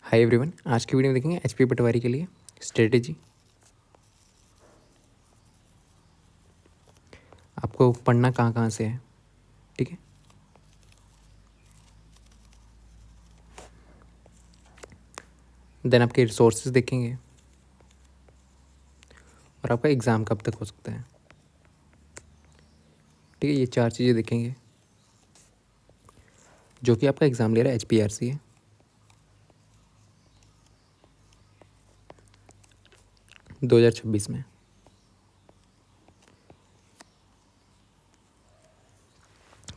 Hi everyone, आज की video में देखेंगे एचपी पटवारी के लिए स्ट्रेटेजी। आपको पढ़ना कहाँ कहाँ से है, ठीक है। देन आपके रिसोर्सेज देखेंगे और आपका एग्ज़ाम कब तक हो सकता है, ठीक है। ये चार चीज़ें देखेंगे जो कि आपका एग्ज़ाम ले रहा है एचपीआरसी है। दो हज़ार छब्बीस में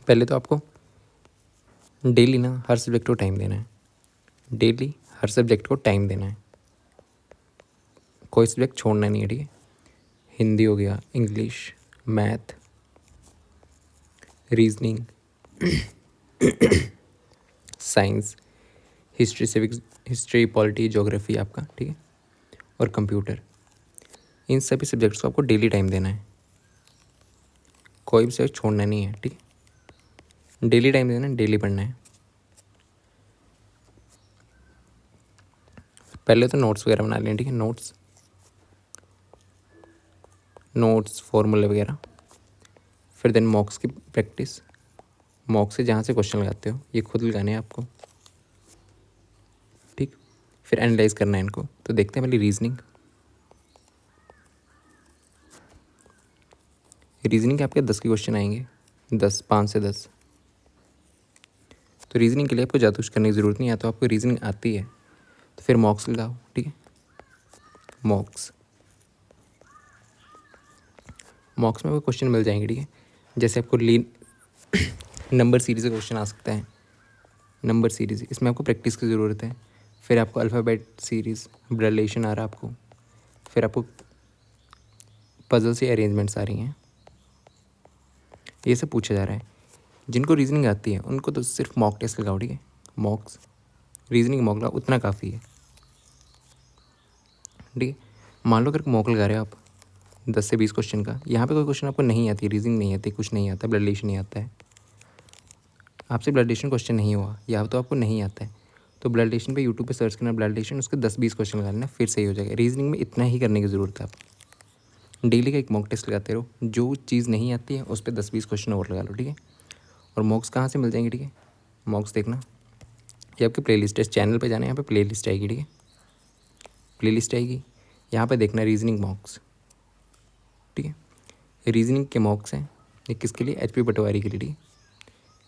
पहले तो आपको डेली ना हर सब्जेक्ट को टाइम देना है। डेली हर सब्जेक्ट को टाइम देना है, कोई सब्जेक्ट छोड़ना नहीं है, ठीक है। हिंदी हो गया, English, math, reasoning, science, history, civics, history, polity, geography आपका, ठीक है, और कंप्यूटर। इन सभी सब्जेक्ट्स को आपको डेली टाइम देना है, कोई भी सब्जेक्ट छोड़ना नहीं है, ठीक है। डेली टाइम देना है, डेली पढ़ना है। पहले तो नोट्स वगैरह बना लें, ठीक है। नोट्स फॉर्मूले वगैरह। फिर देन मॉक्स की प्रैक्टिस। मॉक से जहाँ से क्वेश्चन लगाते हो ये खुद लगाने हैं आपको, ठीक। फिर एनालाइज करना है इनको। तो देखते हैं पहले रीजनिंग। रीजनिंग के आपके 10 के क्वेश्चन आएंगे, 10, 5 से 10। तो रीजनिंग के लिए आपको ज़्यादा कुछ करने की ज़रूरत नहीं है। तो आपको रीजनिंग आती है तो फिर मॉक्स लगाओ, ठीक है। मॉक्स में आपको क्वेश्चन मिल जाएंगे, ठीक है। जैसे आपको लीन नंबर सीरीज़ का क्वेश्चन आ सकता है। नंबर सीरीज़, इसमें आपको प्रैक्टिस की ज़रूरत है। फिर आपको अल्फ़ाबेट सीरीज़, ब्लड रिलेशन आ रहा है आपको। फिर आपको पजल से अरेंजमेंट्स आ रही हैं। ये सब पूछा जा रहा है। जिनको रीजनिंग आती है उनको तो सिर्फ मॉक टेस्ट लगाओ, ठीक है। मॉक्स रीजनिंग मॉक लगाओ, उतना काफ़ी है, ठीक है। मान लो अगर मॉक लगा रहे हो आप 10 से 20 क्वेश्चन का, यहाँ पे कोई क्वेश्चन आपको नहीं आती, रीजनिंग नहीं आती, कुछ नहीं आता, ब्लड रिलेशन नहीं आता है, आपसे ब्लड रिलेशन क्वेश्चन नहीं हुआ या तो आपको नहीं आता है, तो ब्लड रिलेशन पे यूट्यूब पे सर्च करना ब्लड रिलेशन, उसके 10-20 क्वेश्चन लगा लेना, फिर सही हो जाएगा। रीजनिंग में इतना ही करने की ज़रूरत है। आप डेली का एक मॉक टेस्ट लगाते रहो, जो चीज़ नहीं आती है उस पर 10-20 क्वेश्चन और लगा लो, ठीक है। और मॉक्स कहाँ से मिल जाएंगे, ठीक है। मॉक्स देखना, ये आपकी प्ले लिस्ट है, चैनल पर जाना, यहाँ पे प्ले लिस्ट आएगी, ठीक है। प्ले लिस्ट आएगी, यहाँ पे देखना रीजनिंग मॉक्स, ठीक है। रीजनिंग के मॉक्स हैं ये किसके लिए, एचपी पटवारी के लिए, ठीक है।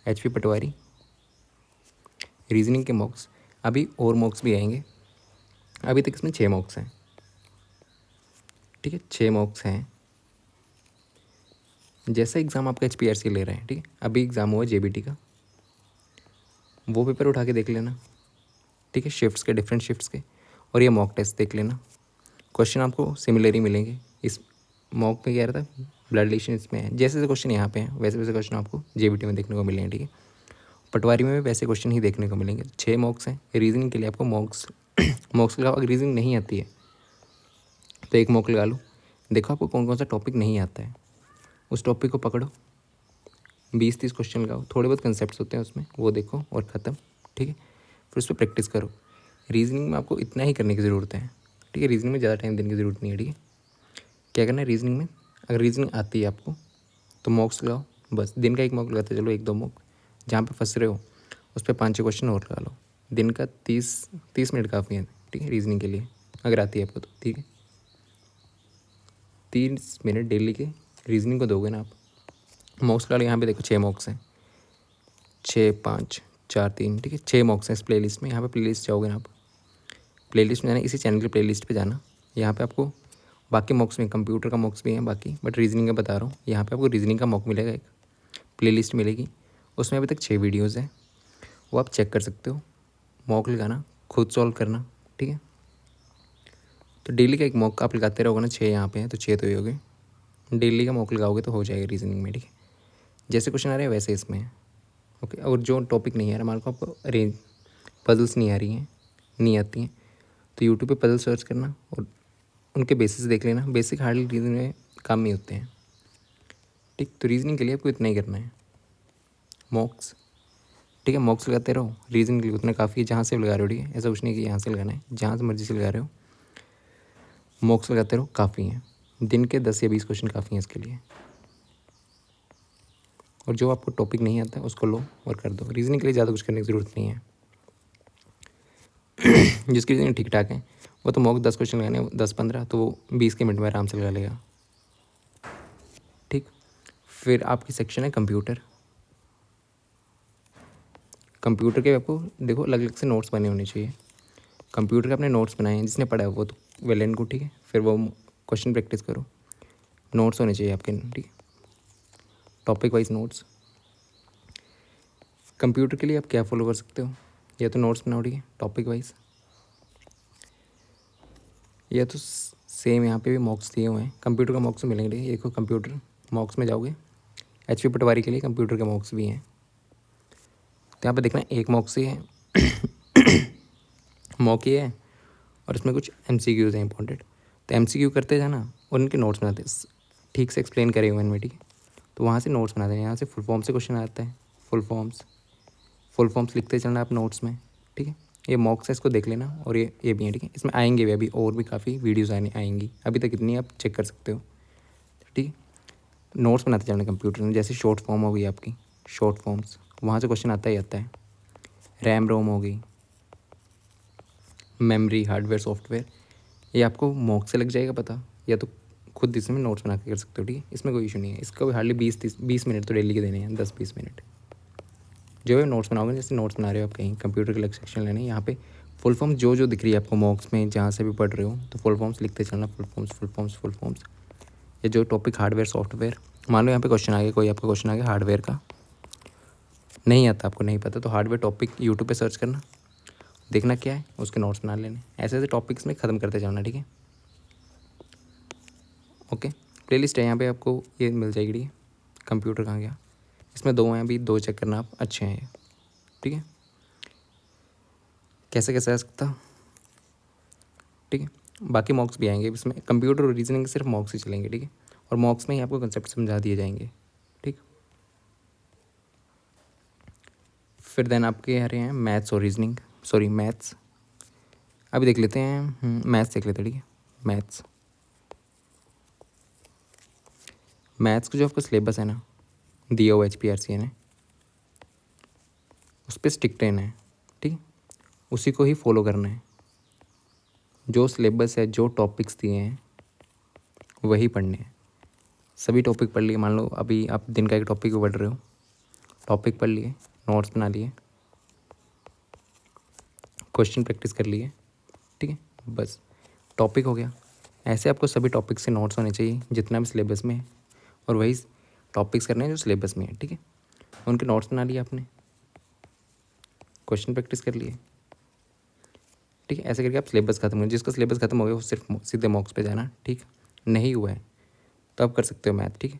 एचपी पटवारी रीजनिंग के मॉक्स। अभी और मॉक्स भी आएंगे, अभी तक इसमें 6 मॉक्स हैं, ठीक है। 6 मॉक्स हैं। जैसा एग्ज़ाम आपका एचपीआरसी ले रहे हैं, ठीक है। अभी एग्ज़ाम हुआ जेबीटी का, वो पेपर उठा के देख लेना, ठीक है। शिफ्ट्स के, डिफरेंट शिफ्ट्स के, और ये मॉक टेस्ट देख लेना। क्वेश्चन आपको सिमिलर ही मिलेंगे। इस मॉक में क्या रहता है, ब्लड रिलेशन इसमें है, जैसे जैसे क्वेश्चन यहाँ पे हैं वैसे वैसे क्वेश्चन आपको जेबीटी में देखने को मिलेंगे, ठीक है। पटवारी में भी वैसे क्वेश्चन ही देखने को मिलेंगे। 6 मॉक्स हैं। रीजनिंग के लिए आपको मॉक्स मॉक्स लगाओ। अगर रीजनिंग नहीं आती है तो एक मॉक लगा लो, देखो आपको कौन कौन सा टॉपिक नहीं आता है, उस टॉपिक को पकड़ो, 20-30 क्वेश्चन लगाओ। थोड़े बहुत कंसेप्ट होते हैं उसमें, वो देखो और ख़त्म, ठीक है। फिर उस पर प्रैक्टिस करो। रीजनिंग में आपको इतना ही करने की ज़रूरत है, ठीक है। रीजनिंग में ज़्यादा टाइम देने की ज़रूरत नहीं है, ठीक है। क्या करना है रीजनिंग में, अगर रीजनिंग आती है आपको तो मॉक्स लगाओ, बस दिन का एक मॉक लगाते चलो, 1-2 मॉक। जहाँ पे फंस रहे हो उस पर 5-6 क्वेश्चन और लगा लो। दिन का 30 मिनट काफ़ी है, ठीक है, रीजनिंग के लिए, अगर आती है आपको तो, ठीक है। 30 मिनट डेली के रीजनिंग को दोगे ना आप। मॉक्स लगा लो, यहाँ पे देखो 6 मॉक्स हैं, 6, 5, 4, 3, ठीक है। 6 मॉक्स हैं इस प्ले लिस्ट में। यहाँ पर प्ले लिस्ट जाओगे ना आप, प्ले लिस्ट में जाना, इसी चैनल की प्ले लिस्ट पर जाना। यहाँ पर आपको बाकी मॉक्स में, कंप्यूटर का मॉक्स भी हैं बाकी, बट रीजनिंग का बता रहा हूँ। यहाँ पे आपको रीजनिंग का मॉक मिलेगा, एक प्लेलिस्ट मिलेगी, उसमें अभी तक 6 वीडियोज़ हैं, वो आप चेक कर सकते हो। मॉक लगाना, खुद सॉल्व करना, ठीक है। तो डेली का एक मॉक आप लगाते रहोगे ना, 6 यहाँ पे हैं तो 6 तो ही हो गए। डेली का मॉक लगाओगे तो हो जाएगा रीजनिंग में, ठीक है। जैसे क्वेश्चन आ रहे हैं वैसे इसमें है, ओके। और जो टॉपिक नहीं आ रहा, मान लो आपको अरेंज पजल्स नहीं आ रही हैं, नहीं आती हैं, तो यूट्यूब पे पजल सर्च करना और उनके बेसिस देख लेना। बेसिक हार्डली रीजनिंग में काम नहीं होते हैं, ठीक। तो रीजनिंग के लिए आपको इतना ही करना है, मॉक्स, ठीक है। मॉक्स लगाते रहो, रीजनिंग के लिए उतना काफ़ी है, जहाँ से भी लगा रहे हो, ठीक है। ऐसा कुछ नहीं कि यहाँ से लगाना है, जहाँ से मर्जी से लगा रहे हो मॉक्स लगाते रहो, काफ़ी हैं। दिन के 10 या 20 क्वेश्चन काफ़ी हैं इसके लिए। और जो आपको टॉपिक नहीं आता है उसको लो और कर दो। रीजनिंग के लिए ज़्यादा कुछ करने की ज़रूरत नहीं है। जिसकी रीजनिंग ठीक ठाक है वो तो मॉक 10 क्वेश्चन लगाने 10-15 तो वो 20 के मिनट में आराम से लगा लेगा, ठीक। फिर आपकी सेक्शन है कंप्यूटर। कंप्यूटर के आपको देखो अलग अलग से नोट्स बने होने चाहिए। कंप्यूटर के अपने नोट्स बनाए हैं, जिसने पढ़ा है वो तो वेल एंड गुड, ठीक है। फिर वो क्वेश्चन प्रैक्टिस करो, नोट्स होने चाहिए आपके, ठीक है। Topic wise notes. कंप्यूटर के लिए आप क्या फॉलो कर सकते हो, या तो नोट्स बनाओ, ठीक है, टॉपिक वाइज, या तो सेम यहाँ पे भी मॉक्स दिए हुए हैं। कंप्यूटर का मॉक्स मिलेंगे, ठीक है। देखो कंप्यूटर मॉक्स में जाओगे, HP पटवारी के लिए कंप्यूटर के मॉक्स भी हैं। तो यहाँ पे देखना एक मॉक्स ही है मॉक ही है, और इसमें कुछ MCQs हैं इंपॉर्टेंट। तो MCQ करते जाना और उनके नोट्स बनाते, ठीक से एक्सप्लेन करे हुए इनमें, ठीक है। तो वहाँ से नोट्स बनाते हैं, यहाँ से फुल फॉर्म से क्वेश्चन आता है, फुल फॉर्म्स लिखते चलना आप नोट्स में, ठीक है। ये मॉक्स है, इसको देख लेना। और ये भी है, ठीक है। इसमें आएंगे भी अभी और भी काफ़ी वीडियोज़ आएंगी, अभी तक इतनी आप चेक कर सकते हो, ठीक है। नोट्स बनाते चलना कंप्यूटर में, जैसे शॉर्ट फॉर्म हो गई आपकी, शॉर्ट फॉर्म्स वहाँ से क्वेश्चन आता ही आता है। रैम रोम हो गई, मेमोरी, हार्डवेयर, सॉफ्टवेयर, ये आपको मॉक से लग जाएगा पता, या तो खुद इसमें नोट्स बना के कर सकते हो, ठीक है। इसमें कोई इशू नहीं है। इसका भी हार्डली 20 मिनट तो डेली के देने हैं, 10-20 मिनट जो है नोट्स बनाओगे। जैसे नोट्स बना रहे हो आप कहीं, कंप्यूटर के अलग सेक्शन लेने, यहाँ पे फुल फॉर्म जो जो दिख रही है आपको मॉक्स में, जहाँ से भी पढ़ रहे हो तो फुल फॉर्म्स लिखते चलना, फुल फॉर्म्स। या जो टॉपिक हार्डवेयर सॉफ्टवेयर, मान लो यहाँ पे क्वेश्चन आ गया, कोई आपका क्वेश्चन आ गया हार्डवेयर का, नहीं आता आपको, नहीं पता, तो हार्डवेयर टॉपिक यूट्यूब पे सर्च करना, देखना क्या है, उसके नोट्स बना लेने। ऐसे ऐसे टॉपिक्स में ख़त्म करते जाना, ठीक है। ओके, प्लेलिस्ट है यहाँ पे आपको, ये मिल जाएगी, ठीक है। कंप्यूटर कहाँ गया, इसमें 2 हैं अभी, 2 चेक करना आप, अच्छे हैं ये, ठीक है। कैसे कैसे आ सकता, ठीक है। बाकी मॉक्स भी आएंगे इसमें, कंप्यूटर और रीजनिंग सिर्फ मॉक्स ही चलेंगे, ठीक है। और मॉक्स में ही आपको कंसेप्ट समझा दिए जाएंगे, ठीक। फिर देन आपके आ रहे हैं मैथ्स और रीजनिंग, सॉरी मैथ्स। अभी देख लेते हैं, मैथ्स देख लेते हैं, ठीक है। मैथ्स का जो आपका सिलेबस है ना, दिया हुआ HPRC ने, उस पर स्टिक रहना है, ठीक है। उसी को ही फॉलो करना है। जो सिलेबस है, जो टॉपिक्स दिए हैं वही पढ़ने हैं। सभी टॉपिक पढ़ लिए, मान लो अभी आप दिन का एक टॉपिक पढ़ रहे हो, टॉपिक पढ़ लिए, नोट्स बना लिए, क्वेश्चन प्रैक्टिस कर लिए, ठीक है, बस टॉपिक हो गया। ऐसे आपको सभी टॉपिक से नोट्स होने चाहिए जितना भी सिलेबस में है, और वही टॉपिक्स करने हैं जो सिलेबस में है, ठीक है। उनके नोट्स बना लिए आपने, क्वेश्चन प्रैक्टिस कर लिए, ठीक है। ऐसे करके आप सिलेबस खत्म हो, जिसका सिलेबस खत्म हो गया वो सिर्फ सीधे मॉक्स पे जाना, ठीक। नहीं हुआ है तो आप कर सकते हो मैथ, ठीक है।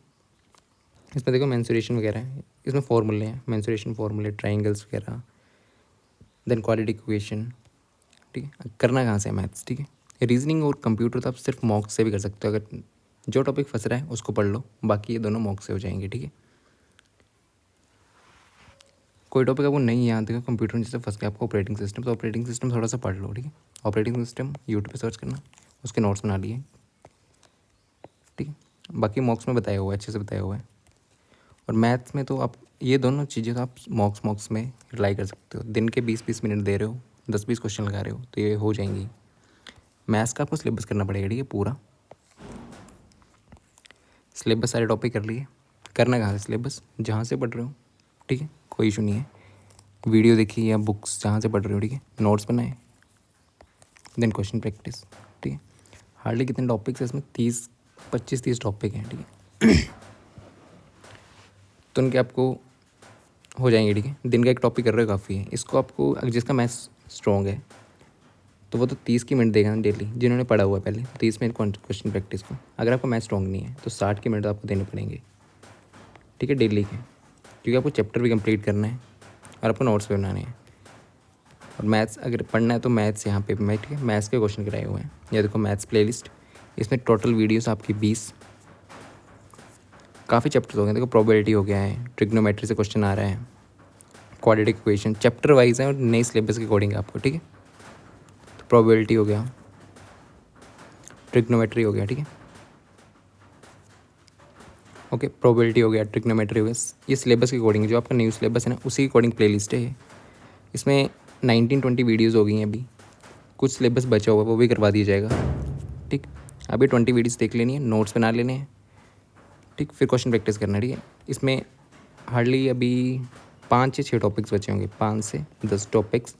इसमें देखो मेंसुरेशन वगैरह है, इसमें फॉर्मूले हैं, मेंसुरेशन फॉर्मूले, ट्राइंगल्स वगैरह, देन क्वाड्रेटिक इक्वेशन, ठीक है। करना कहाँ से है, मैथ्स, ठीक है। रीजनिंग और कंप्यूटर तो आप सिर्फ मॉक्स से भी कर सकते हो, अगर जो टॉपिक फंस रहा है उसको पढ़ लो, बाकी ये दोनों मॉक्स से हो जाएंगे, ठीक है। कोई टॉपिक आपको नहीं याद है कंप्यूटर में, जैसे फंस गया आपको ऑपरेटिंग सिस्टम, तो ऑपरेटिंग सिस्टम थोड़ा सा पढ़ लो, ठीक है। ऑपरेटिंग सिस्टम यूट्यूब पे सर्च करना, उसके नोट्स बना लिए, ठीक है। बाकी मॉक्स में बताया हुआ है, अच्छे से बताया हुआ है। और मैथ्स में तो आप ये दोनों चीज़ें तो आप मॉक्स में रिलाई कर सकते हो। दिन के 20-20 मिनट दे रहे हो, 10-20 क्वेश्चन लगा रहे हो तो ये हो जाएंगी। मैथ्स का आपको सिलेबस करना पड़ेगा, ठीक है, पूरा सिलेबस सारे टॉपिक कर लिए। करना कहाँ से सिलेबस, जहाँ से पढ़ रहे हो, ठीक है, कोई इशू नहीं है। वीडियो देखिए या बुक्स जहाँ से पढ़ रहे हो, ठीक है, नोट्स बनाए, देन क्वेश्चन प्रैक्टिस, ठीक है। हार्डली कितने टॉपिक्स है इसमें, 25-30 टॉपिक हैं, ठीक है। तो उनके आपको हो जाएंगे, ठीक है। दिन का एक टॉपिक कर रहे हो काफ़ी है। इसको आपको जिसका मैथ्स स्ट्रॉन्ग है तो वो तो 30 की मिनट देगा ना डेली, जिन्होंने पढ़ा हुआ है पहले 30 मिनट क्वेश्चन प्रैक्टिस को। अगर आपका मैथ्स स्ट्रॉन्ग नहीं है तो 60 की मिनट आपको देने पड़ेंगे, ठीक है, डेली के, क्योंकि आपको चैप्टर भी कंप्लीट करना है और आपको नोट्स भी बनाने हैं। और मैथ्स अगर पढ़ना है तो मैथ्स यहाँ पे मैं, ठीक है, मैथ्स के क्वेश्चन कराए हुए हैं। ये देखो मैथ्स प्लेलिस्ट, इसमें टोटल वीडियोस आपकी 20, काफ़ी चैप्टर्स हो गए। देखो प्रोबेबिलिटी हो गया है, ट्रिग्नोमेट्री से क्वेश्चन आ रहा है, क्वाड्रेटिक इक्वेशन चैप्टर वाइज है और नई सिलेबस के अकॉर्डिंग है आपको, ठीक है। तो प्रोबेबिलिटी हो गया, ट्रिग्नोमेट्री हो गया, ठीक है, ओके, प्रोबेबिलिटी हो गया, ट्रिग्नोमेट्री हो गया, ये सिलेबस के अकॉर्डिंग जो आपका न्यू सिलेबस है ना उसी के अकॉर्डिंग प्ले लिस्ट है ये। इसमें 19-20 वीडियोज़ हो गई हैं अभी, कुछ सिलेबस बचा हुआ है वो भी करवा दिया जाएगा, ठीक। अभी 20 वीडियोज़ देख लेनी है, नोट्स बना लेने हैं, ठीक, फिर क्वेश्चन प्रैक्टिस करना है, ठीक है। इसमें हार्डली अभी 5 से 6 टॉपिक्स बचे होंगे, 5 से 10 टॉपिक्स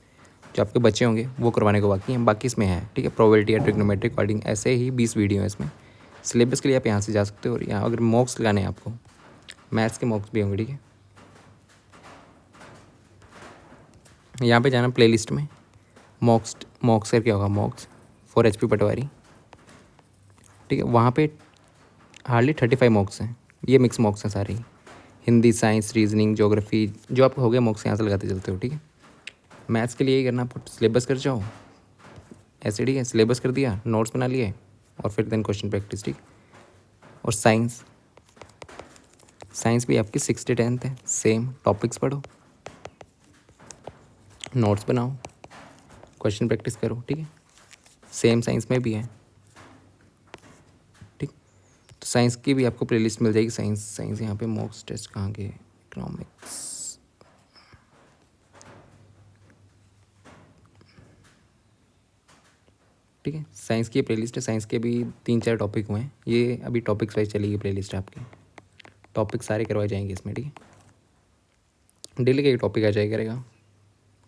जो आपके बचे होंगे वो करवाने को बाकी हैं, बाकी इसमें है, ठीक है। प्रोबेबिलिटी या ट्रिग्नोमेट्रिक अकॉर्डिंग ऐसे ही 20 वीडियो हैं इसमें। सिलेबस के लिए आप यहाँ से जा सकते हो, और यहाँ अगर मॉक्स लगाने हैं आपको, मैथ्स के मॉक्स भी होंगे, ठीक है। यहाँ पे जाना प्ले लिस्ट में, मॉक्स करके होगा, मॉक्स फॉर HP पटवारी, ठीक है। वहाँ पे हार्डली 35 मॉक्स हैं, ये मिक्स मॉक्स हैं सारे ही, हिंदी, साइंस, रीजनिंग, ज्योग्राफी, जो आपको हो गया मॉक्स यहाँ से लगाते चलते हो, ठीक है। मैथ्स के लिए यही करना, आपको सिलेबस कर जाओ ऐसे, ठीक है, सिलेबस कर दिया, नोट्स बना लिए, और फिर देन क्वेश्चन प्रैक्टिस, ठीक। और साइंस भी आपकी 6 से 10 है, सेम टॉपिक्स पढ़ो, नोट्स बनाओ, क्वेश्चन प्रैक्टिस करो, ठीक है। सेम साइंस में भी है, ठीक। तो साइंस की भी आपको प्लेलिस्ट मिल जाएगी, साइंस यहाँ पे मॉक्स टेस्ट कहाँ के, इकोनॉमिक्स, ठीक है। साइंस की प्लेलिस्ट है, साइंस के भी 3-4 टॉपिक हुए हैं, ये अभी टॉपिक्स वाइज चलेगी प्लेलिस्ट आपकी, टॉपिक सारे करवाए जाएंगे इसमें, ठीक है। डेली का एक टॉपिक आ जाएगा करेगा,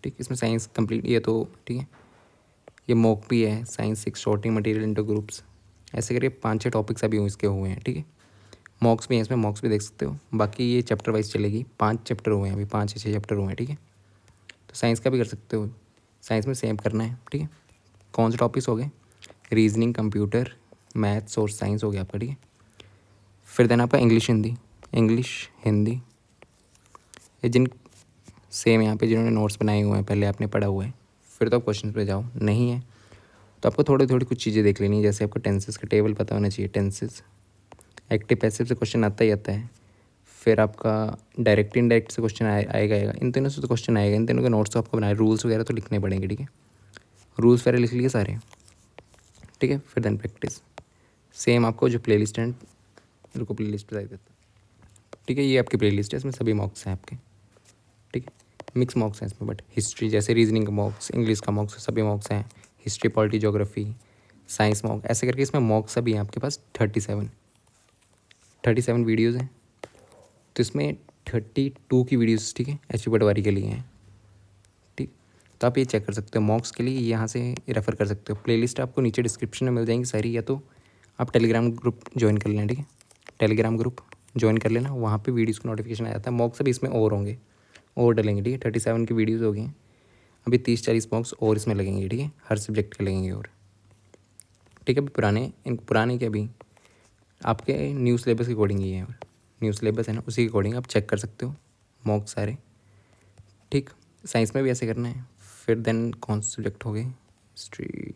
ठीक। इसमें साइंस कंप्लीट, ये तो ठीक है, ये मॉक भी है, science 6 sorting material into groups, ऐसे करके 5-6 टॉपिक्स अभी इसके हुए हैं, ठीक है। मॉक्स भी हैं इसमें, मॉक्स भी देख सकते हो, बाकी ये चैप्टर वाइज चलेगी, 5 चैप्टर हुए हैं अभी, 5 से 6 चैप्टर हुए हैं, ठीक है। तो साइंस का भी कर सकते हो, साइंस में सेम करना है, ठीक है। कौन से टॉपिक्स हो गए, रीजनिंग, कंप्यूटर, मैथ्स और साइंस हो गया आपका, ठीक है। फिर देना आपका इंग्लिश हिंदी, ये जिन सेम यहाँ पे जिन्होंने नोट्स बनाए हुए हैं पहले आपने पढ़ा हुआ है, फिर तो आप क्वेश्चन पे जाओ, नहीं है तो आपको थोड़ी थोड़ी कुछ चीज़ें देख लेनी है, जैसे आपको टेंसेस का टेबल पता होना चाहिए, टेंसेस, एक्टिव पैसिव से क्वेश्चन आता ही आता है, फिर आपका डायरेक्ट इनडायरेक्ट से क्वेश्चन आएगा, इन तीनों से तो क्वेश्चन आएगा, इन तीनों के नोट्स तो आपको बनाए, रूल्स वगैरह तो लिखने पड़ेंगे, ठीक है। रूल्स वगैरह लिख लिए सारे, ठीक है। फिर देन प्रैक्टिस, सेम आपको जो प्ले लिस्ट है, रुको प्ले लिस्ट बता देता, ठीक है। ये आपकी प्ले लिस्ट है, इसमें सभी मॉक्स हैं आपके, ठीक है। मिक्स मॉक्स हैं इसमें, बट हिस्ट्री जैसे रीजनिंग का मॉक्स, इंग्लिश का मॉक्स, सभी मॉक्स हैं, history, polity, geography, science mock, ऐसे करके इसमें मॉक्स सभी हैं आपके पास 37 वीडियोज़ हैं, तो इसमें 32 की वीडियोज़, ठीक है, HP पटवारी के लिए हैं, ठीक। तो आप ये चेक कर सकते हो, मॉक्स के लिए यहाँ से रेफ़र कर सकते हो, प्लेलिस्ट आपको नीचे डिस्क्रिप्शन में मिल जाएंगी सारी, या तो आप टेलीग्राम ग्रुप ज्वाइन कर लेना, ठीक है, टेलीग्राम ग्रुप ज्वाइन कर लेना, वहाँ पे वीडियोज़ का नोटिफिकेशन आ जाता है। मॉक्स अभी इसमें और होंगे, और डलेंगे, ठीक है। 37 की वीडियोज़ हो गई हैं, अभी 30-40 मॉक्स और इसमें लगेंगे, ठीक है, हर सब्जेक्ट के लगेंगे और, ठीक है। अभी पुराने के अभी आपके न्यू सिलेबस के अकॉर्डिंग ही है, न्यू सिलेबस है ना उसी के अकॉर्डिंग आप चेक कर सकते हो मॉक्स सारे, ठीक। साइंस में भी ऐसे करना है। फिर देन कौन से सब्जेक्ट हो गए, हिस्ट्री,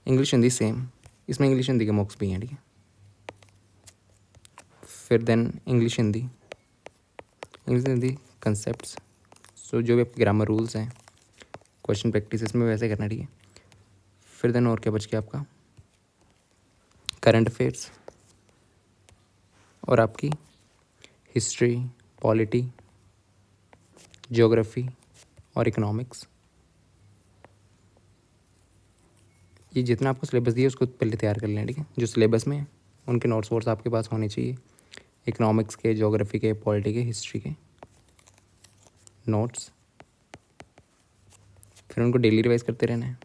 इंग्लिश, हिंदी सेम, इसमें इंग्लिश हिंदी के मॉक्स भी हैं, ठीक है। फिर देन इंग्लिश हिंदी कंसेप्ट्स, सो जो भी आपके ग्रामर रूल्स हैं, क्वेश्चन प्रैक्टिस, इसमें वैसे करना, ठीक है। फिर देन और क्या बच गया आपका, करंट अफेयर्स, और आपकी हिस्ट्री, पॉलिटी, ज्योग्राफी और इकोनॉमिक्स, ये जितना आपको सिलेबस दिया उसको पहले तैयार कर लें, ठीक है। जो सिलेबस में है उनके नोट्स वोट्स आपके पास होने चाहिए, इकोनॉमिक्स के, ज्योग्राफी के, पॉलिटी के, हिस्ट्री के नोट्स, फिर उनको डेली रिवाइज करते रहना है,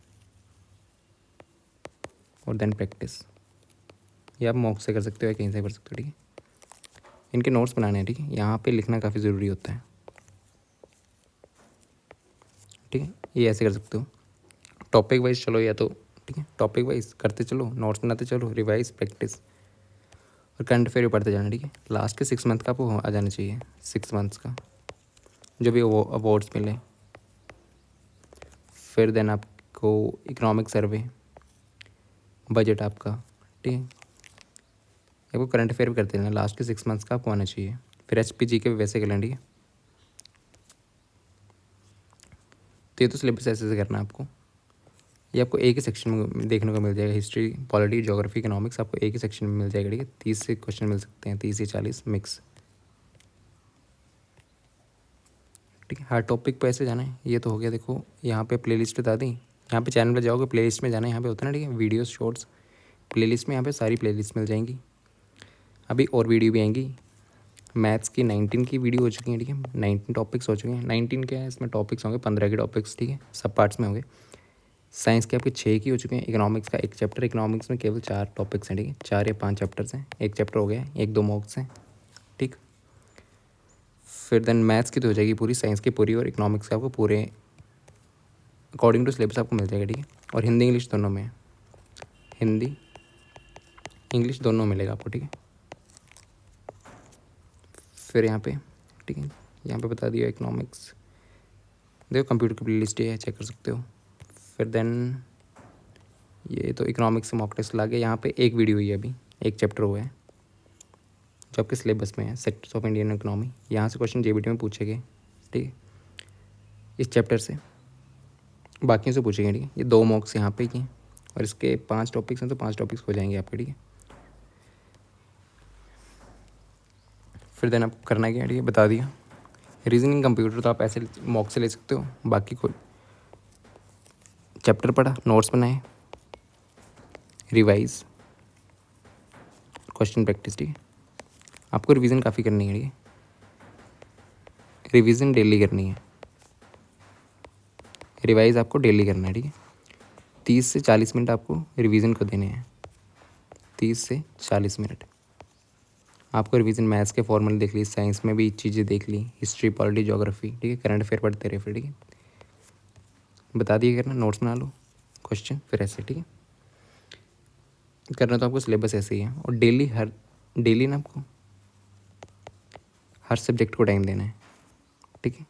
और देन प्रैक्टिस। ये आप मॉक से कर सकते हो या कहीं से कर सकते हो, ठीक है। इनके नोट्स बनाने हैं, ठीक है, यहाँ पे लिखना काफ़ी ज़रूरी होता है, ठीक है। ये ऐसे कर सकते हो, टॉपिक वाइज चलो, या तो ठीक है टॉपिक वाइज करते चलो, नोट्स बनाते चलो, रिवाइज, प्रैक्टिस, और करंट अफेयर भी पढ़ते जाना, ठीक है। लास्ट के 6 मंथ का आपको आ जाना चाहिए, 6 मंथ्स का जो भी अवार्ड्स मिले। फिर देन आपको इकोनॉमिक सर्वे, बजट आपका, ठीक है। आपको करंट अफेयर भी करते रहना, लास्ट के 6 मंथ्स का आपको आना चाहिए। फिर HP GK भी वैसे कर लें, ठीक है। तो ये तो सिलेबस ऐसे से करना है आपको। ये आपको एक ही सेक्शन में देखने को मिल जाएगा, हिस्ट्री, पॉलिटी, ज्योग्राफी, इकोनॉमिक्स आपको एक ही सेक्शन में मिल जाएगा, ठीक है। 30 से क्वेश्चन मिल सकते हैं, 30 से 40 मिक्स, ठीक है। हर टॉपिक पे ऐसे जाना है। ये तो हो गया, देखो यहाँ पे प्लेलिस्ट बता दी, यहाँ पे चैनल पे जाओगे प्लेलिस्ट में जाना है, यहाँ पे होता है ना, ठीक है, वीडियोस शॉर्ट्स, प्लेलिस्ट में यहाँ पे सारी प्लेलिस्ट मिल जाएंगी। अभी और वीडियो भी आएंगी। मैथ्स की 19 की वीडियो हो चुकी है, ठीक है, 19 टॉपिक्स हो चुके हैं। 19 क्या है, इसमें टॉपिक्स होंगे 15 के टॉपिक्स, ठीक है, सब पार्ट्स में होंगे। साइंस के आपके 6 की हो चुके हैं। इकोनॉमिक्स का एक चैप्टर, इकोनॉमिक्स में केवल 4 टॉपिक्स हैं, ठीक है, 4 या 5 चैप्टर्स हैं, एक चैप्टर हो गया है, 1-2 मॉक्स हैं, ठीक। फिर देन मैथ्स की तो हो जाएगी पूरी, साइंस की पूरी, और इकोनॉमिक्स का आपको पूरे अकॉर्डिंग टू सिलेबस आपको मिल जाएगा, ठीक है। और हिंदी इंग्लिश दोनों में है, हिंदी इंग्लिश दोनों मिलेगा आपको, ठीक है। फिर यहाँ पे, ठीक है, यहाँ पे बता दिया इकोनॉमिक्स, देखो कंप्यूटर की प्ले लिस्ट है, चेक कर सकते हो। फिर देन ये तो इकोनॉमिक्स से मॉक टेस्ट ला गया। यहाँ पे एक वीडियो हुई है, अभी एक चैप्टर हुआ है जो आपके सिलेबस में है, सेक्टर्स ऑफ इंडियन इकोनॉमी। यहाँ से क्वेश्चन जेबीटी में पूछे गए, ठीक है, इस चैप्टर से, बाकियों से पूछे गए, ठीक है। ये 2 मॉक्स यहाँ पे किए, और इसके 5 टॉपिक्स हैं, तो 5 टॉपिक्स हो जाएंगे आपके, ठीक है। फिर देन आपको करना क्या है, ठीक है, बता दिया। रीजनिंग कंप्यूटर तो आप ऐसे मॉक से ले सकते हो, बाकी कोई चैप्टर पढ़ा, नोट्स बनाए, रिवाइज, क्वेश्चन प्रैक्टिस, ठीक है। आपको रिवीजन काफ़ी करनी है, ठीक है, रिवीजन डेली करनी है, रिवाइज आपको डेली करना है, ठीक है। 30 से 40 मिनट आपको रिवीजन को देने हैं, 30 से 40 मिनट। आपको रिवीजन मैथ्स के फॉर्मूले देख ली, साइंस में भी चीज़ें देख ली, हिस्ट्री, पॉलिटी, ज्योग्राफी, ठीक है, करंट अफेयर पढ़ते रहे, फिर ठीक है, बता दिए करना, नोट्स बना लो, क्वेश्चन फिर ऐसे, ठीक है, करना तो आपको सिलेबस ऐसे ही है। और डेली ना आपको हर सब्जेक्ट को टाइम देना है, ठीक है।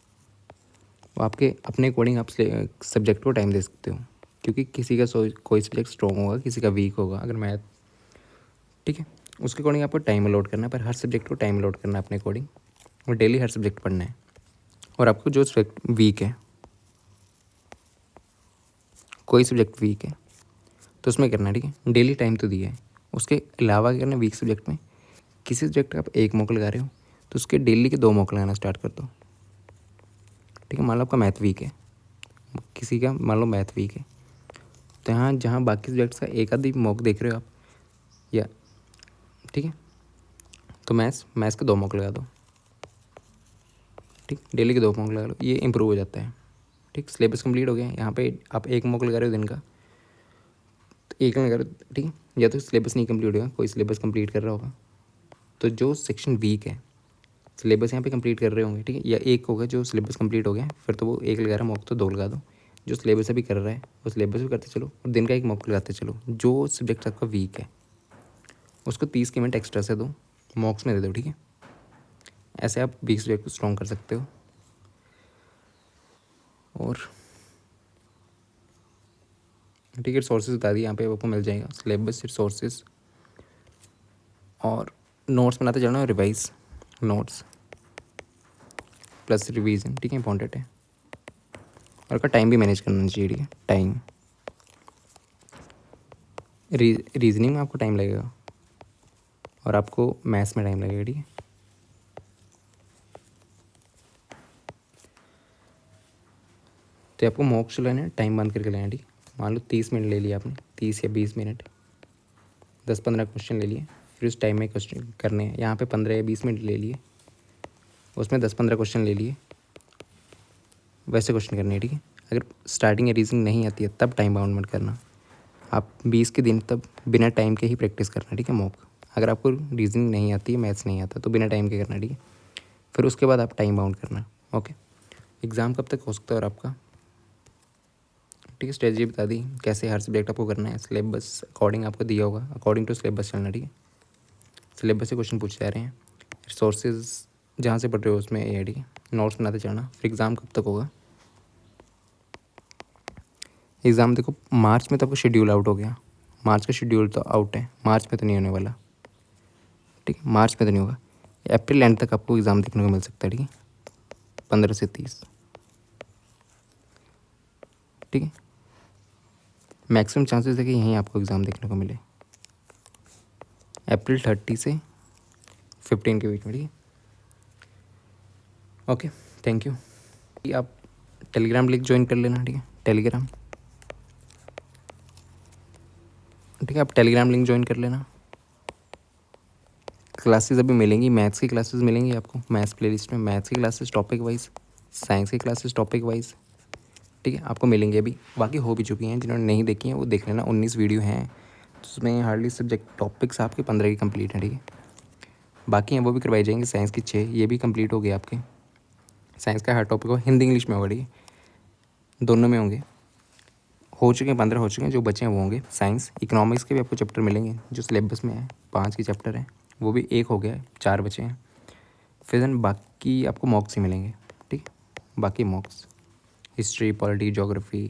वो आपके अपने अकॉर्डिंग आप सब्जेक्ट को टाइम दे सकते हो, क्योंकि किसी का कोई सब्जेक्ट स्ट्रॉन्ग होगा, किसी का वीक होगा, अगर मैथ, ठीक है, उसके अकॉर्डिंग आपको टाइम अलॉट करना है, पर हर सब्जेक्ट को टाइम अलॉट करना है अपने अकॉर्डिंग, और डेली हर सब्जेक्ट पढ़ना है। और आपको जो सब्जेक्ट वीक है, कोई सब्जेक्ट वीक है तो उसमें करना है, ठीक है, डेली टाइम तो दिया है। उसके अलावा क्या करना है, वीक सब्जेक्ट में किसी सब्जेक्ट का आप 1 मॉक लगा रहे हो, तो उसके डेली के 2 मॉक लगाना स्टार्ट कर दो, ठीक है। मान लो आपका मैथ वीक है, किसी का मान लो मैथ वीक है, तो यहाँ जहाँ बाकी सब्जेक्ट्स का एक आधी मॉक देख रहे हो आप, या ठीक है, तो मैथ्स के 2 मॉक लगा दो, ठीक, डेली के 2 मॉक लगा लो, ये इंप्रूव हो जाता है, ठीक। सिलेबस कंप्लीट हो गया। यहाँ पे आप 1 मॉक लगा रहे हो दिन का, तो 1 लगा रहे हो, ठीक है, या तो सिलेबस नहीं कंप्लीट होगा, कोई सिलेबस कंप्लीट कर रहा होगा, तो जो सेक्शन वीक है, सिलेबस यहाँ पे कंप्लीट कर रहे होंगे, ठीक है, या एक होगा जो सिलेबस कंप्लीट हो गया, फिर तो वो 1 लगा रहा है मॉक, तो 2 लगा दो। जो सिलेबस अभी कर रहा है वो सिलेबस भी करते चलो, और दिन का 1 मॉक लगाते चलो। जो सब्जेक्ट आपका वीक है उसको 30 के मिनट एक्स्ट्रा से दो, मॉक्स में दे दो, ठीक है। ऐसे आप वीक सब्जेक्ट को स्ट्रॉन्ग कर सकते हो। और ठीक है, रिसोर्सेज बता दिए, यहाँ पे आपको मिल जाएगा सिलेबस, रिसोर्सेज, और नोट्स बनाते जाना, रिवाइज नोट्स प्लस रिवीजन, ठीक है, इंपॉर्टेंट है। और का टाइम भी मैनेज करना चाहिए, ठीक है, टाइम, रीजनिंग में आपको टाइम लगेगा, और आपको मैथ्स में टाइम लगेगा, ठीक है। तो आपको मॉक जो लेना है टाइम बंद करके लेना है, ठीक है। मान लो 30 मिनट ले लिया आपने, 30 या 20 मिनट, 10-15 क्वेश्चन ले लिए, फिर उस टाइम में क्वेश्चन करने हैं। यहाँ पे 15 या 20 मिनट ले लिए, उसमें 10-15 क्वेश्चन ले लिए, वैसे क्वेश्चन करने हैं, ठीक है। अगर स्टार्टिंग या रीजनिंग नहीं आती है तब टाइम बाउंड मत करना, आप 20 के दिन तब बिना टाइम के ही प्रैक्टिस करना, ठीक है, मॉक। अगर आपको रीजनिंग नहीं आती है, मैथ्स नहीं आता, तो बिना टाइम के करना, ठीक है। फिर उसके बाद आप टाइम बाउंड करना, ओके। एग्ज़ाम कब तक हो सकता है और आपका, ठीक है, स्ट्रेटजी बता दी कैसे हर सब्जेक्ट आपको करना है, सिलेबस अकॉर्डिंग आपको दिया होगा, अकॉर्डिंग टू सिलेबस चलना, ठीक है। सिलेबस से क्वेश्चन पूछे जा रहे हैं, रिसोर्सेज जहाँ से पढ़ रहे हो उसमें ये, ठीक है, नोट्स बनाते जाना। फिर एग्ज़ाम कब तक होगा, एग्ज़ाम देखो मार्च में तो आपको शेड्यूल आउट हो गया, मार्च का शेड्यूल तो आउट है, मार्च में तो नहीं होने वाला, ठीक है, मार्च में तो नहीं होगा। अप्रैल एंड तक आपको एग्ज़ाम देखने को मिल सकता है, ठीक है, 15 से 30। ठीक है। मैक्सिमम चांसेस है कि यहीं आपको एग्ज़ाम देखने को मिले, अप्रैल 30 से 15 के बीच में, ठीक है। Okay, thank you. आप टेलीग्राम लिंक ज्वाइन कर लेना, ठीक है, टेलीग्राम, ठीक है, आप टेलीग्राम लिंक ज्वाइन कर लेना। क्लासेस अभी मिलेंगी, मैथ्स की क्लासेस मिलेंगी आपको, मैथ्स प्लेलिस्ट में मैथ्स की क्लासेस टॉपिक वाइज, साइंस की क्लासेस टॉपिक वाइज, ठीक है, आपको मिलेंगे। अभी बाकी हो भी चुकी हैं, जिन्होंने नहीं देखी हैं वो देख लेना। 19 वीडियो हैं, तो उसमें हार्डली सब्जेक्ट टॉपिक्स आपके 15 की कंप्लीट हैं, ठीक है। बाकी हैं वो भी करवाई जाएंगे। साइंस की 6, ये भी कंप्लीट हो गए आपके। साइंस का हर टॉपिक हो, हिंदी इंग्लिश में होगा, ठीक है, दोनों में होंगे। हो चुके हैं 15 हो चुके हैं, जो बचे हैं वो होंगे। साइंस इकोनॉमिक्स के भी आपको चैप्टर मिलेंगे जो सिलेबस में है, 5 के चैप्टर हैं, वो भी 1 हो गया है, 4 बचे हैं। फिर देन बाकी आपको मॉक्स ही मिलेंगे, ठीक है। बाकी मॉक्स history, polity, geography,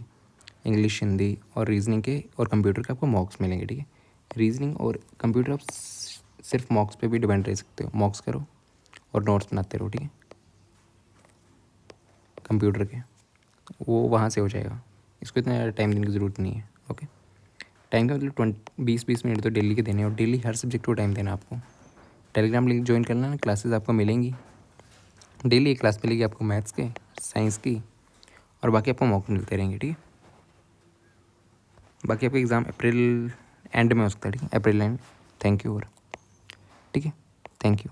English, Hindi और रीजनिंग के और कंप्यूटर के आपको मॉक्स मिलेंगे, ठीक है। रीजनिंग और कंप्यूटर आप सिर्फ मॉक्स पे भी डिपेंड रह सकते हो, मॉक्स करो और नोट्स बनाते रहो, ठीक है। कंप्यूटर के वो वहाँ से हो जाएगा, इसको इतना ज़्यादा टाइम देने की ज़रूरत नहीं है। ओके, टाइम का मतलब 20-20 मिनट तो डेली के देने हैं, और डेली हर सब्जेक्ट को टाइम देना आपको। टेलीग्राम लिंक ज्वाइन करना ना, क्लासेस आपको मिलेंगी डेली। एक क्लास मिलेगी आपको मैथ्स के, साइंस की, और बाकी आपको मॉक मिलते रहेंगे, ठीक है। बाकी आपका एग्ज़ाम अप्रैल एंड में हो सकता है, ठीक है, अप्रैल एंड। थैंक यू, और ठीक है, थैंक यू।